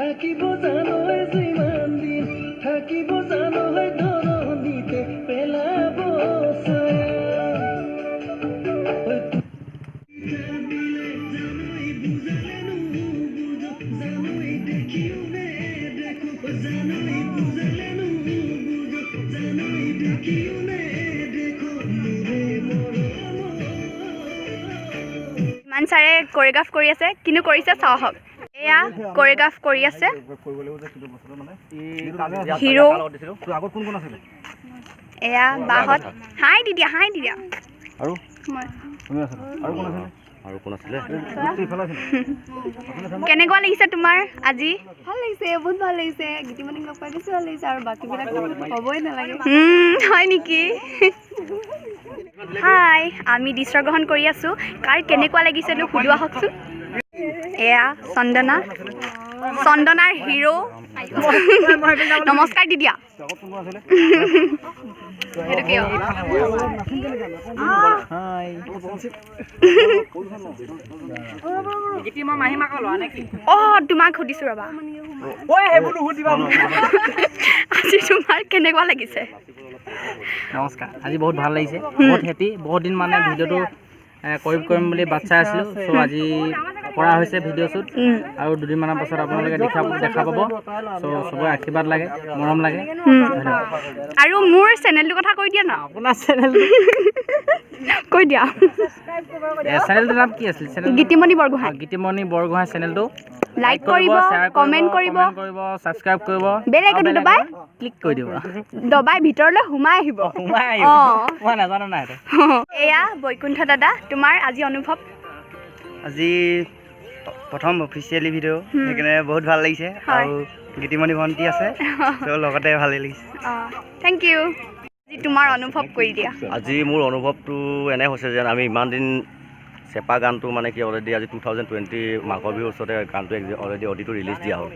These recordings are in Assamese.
থাকিব জানৈ যিমান দিন থাকিব জানৈ ধৰণিতে পেলাব মান ছাৰে কোৰিওগ্ৰাফ কৰি আছে কিনো কৰিছে চাও হক এয়া কোৰিওগ্ৰাফ কৰি আছে হিৰো এয়া বাহত হাই দিদিয়া আৰু মই আৰু কোন আছিলে কেনেকুৱা লাগিছে তোমাৰ আজি ভাল লাগিছে বহুত ভাল লাগিছে গীতিমণিক লগ পাই বেছি ভাল লাগিছে আৰু বাকীবিলাক ক'বই নালাগে হয় নেকি হাই আমি দৃশ্যগ্ৰহণ কৰি আছো কাৰ কেনেকুৱা লাগিছেনো সুধোৱা হকচোন এয়া চন্দনাৰ হিৰো নমস্কাৰ দিদিয়া সেইটো কিয় তোমাক সুধিছো ৰবা আজি তোমাৰ কেনেকুৱা লাগিছে নমস্কাৰ আজি বহুত ভাল লাগিছে বহুত হেপি বহুত দিন মানে ভিডিঅ'টো কৰিম বুলি বাচ্চা আছিলোঁ চ' আজি কৰা হৈছে ভিডিঅ' শ্বুট আৰু দুদিনমানৰ পাছত আপোনালোকে দেখা পাব চ' চবৰে আশীৰ্বাদ লাগে মৰম লাগে আৰু মোৰ চেনেলটোৰ কথা কৈ দিয়া না আপোনাৰ চেনেল কৈ দিয়া চেনেলটোৰ নাম কি আছিল গীতিমণি বৰগোহাঁই চেনেলটো লাইক কৰিব কমেণ্ট কৰিব ছাবস্ক্ৰাইব কৰিব বেল আইকনটো দবাই ক্লিক কৰি দিব দবাই ভিতৰলৈ সোমাই আহিব মই নাজানো নাই এয়া বৈকুণ্ঠ দাদা তোমাৰ আজি অনুভৱ আজি প্ৰথম অফিচিয়েলি ভিডিঅ' সেইকাৰণে বহুত ভাল লাগিছে আৰু গীতিমণি ভণ্টি আছে ত' লগতে ভালেই লাগিছে থেংক ইউ আজি তোমাৰ অনুভৱ কৰি দিয়া আজি মোৰ অনুভৱটো এনে হৈছে যেন আমি ইমান দিন চেপা গানটো মানে কি অলৰেডি আজি 2020 মাঘৰ বিহুৰ ওচৰতে গানটো অলৰেডি অডিঅ'টো ৰিলিজ দিয়া হ'ল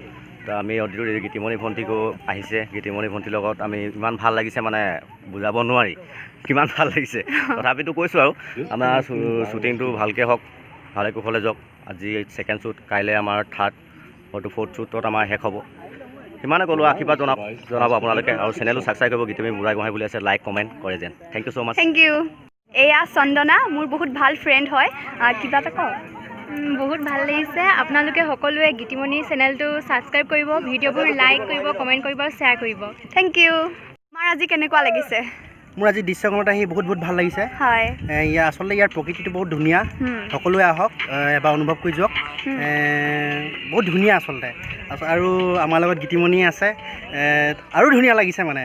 তো আমি অডিঅ'টো গীতিমণি ভণ্টিকো আহিছে গীতিমণি ভণ্টিৰ লগত আমি ইমান ভাল লাগিছে মানে বুজাব নোৱাৰি কিমান ভাল লাগিছে তথাপিতো কৈছোঁ আৰু আমাৰ শ্বুটিংটো ভালকৈ হওক ভালে কুশলে যাওক আজি ছেকেণ্ড শ্বুট কাইলৈ আমাৰ থাৰ্ড হয়তো ফ'ৰ্থ শ্বুটত আমাৰ শেষ হ'ব সিমানে ক'লোঁ আশীৰ্বাদ জনাব আপোনালোকে আৰু চেনেলটো ছাবস্ক্ৰাইব কৰিব গীতিমণি বুঢ়াগোহাঁই বুলি আছে লাইক কমেণ্ট কৰে যেন thank you so' much thank you এয়া চন্দনা মোৰ বহুত ভাল ফ্ৰেণ্ড হয় কিবা এটা কওঁ বহুত ভাল লাগিছে আপোনালোকে সকলোৱে গীতিমণি চেনেলটো ছাবস্ক্ৰাইব কৰিব ভিডিঅ'বোৰ লাইক কৰিব কমেণ্ট কৰিব আৰু শ্বেয়াৰ কৰিব থেংক ইউ তোমাৰ আজি কেনেকুৱা লাগিছে মোৰ আজি দৃশ্যখনত আহি বহুত ভাল লাগিছে হয় আচলতে ইয়াৰ প্ৰকৃতিটো বহুত ধুনীয়া সকলোৱে আহক এবাৰ অনুভৱ কৰি যাওক বহুত ধুনীয়া আচলতে আৰু আমাৰ লগত গীতিমণি আছে আৰু ধুনীয়া লাগিছে মানে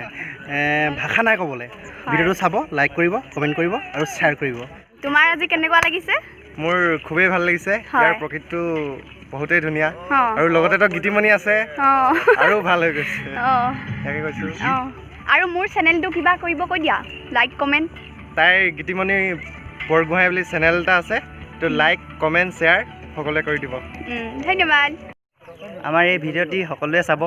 ভাষা নাই ক'বলৈ ভিডিঅ'টো চাব লাইক কৰিব কমেণ্ট কৰিব আৰু শ্বেয়াৰ কৰিব তোমাৰ আজি কেনেকুৱা লাগিছে মোৰ খুবেই ভাল লাগিছে ইয়াৰ প্ৰকৃতিটো বহুতেই ধুনীয়া আৰু লগতেতো গীতিমণি আছে আৰু ভাল হৈ গৈছে তাকে কৈছোঁ আৰু মোৰ চেনেলটো কিবা কৰিব কৈ দিয়া লাইক কমেণ্ট তাইৰ গীতিমণি বৰগোহাঁই বুলি চেনেল এটা আছে তো লাইক কমেণ্ট শ্বেয়াৰ সকলোৱে কৰি দিব ধন্যবাদ আমাৰ এই ভিডিঅ'টি সকলোৱে চাব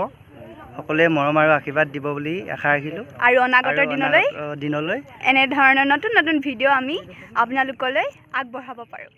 সকলোৱে মৰম আৰু আশীৰ্বাদ দিব বুলি আশা ৰাখিলোঁ আৰু অনাগত দিনলৈ দিনলৈ এনেধৰণৰ নতুন ভিডিঅ' আমি আপোনালোকলৈ আগবঢ়াব পাৰোঁ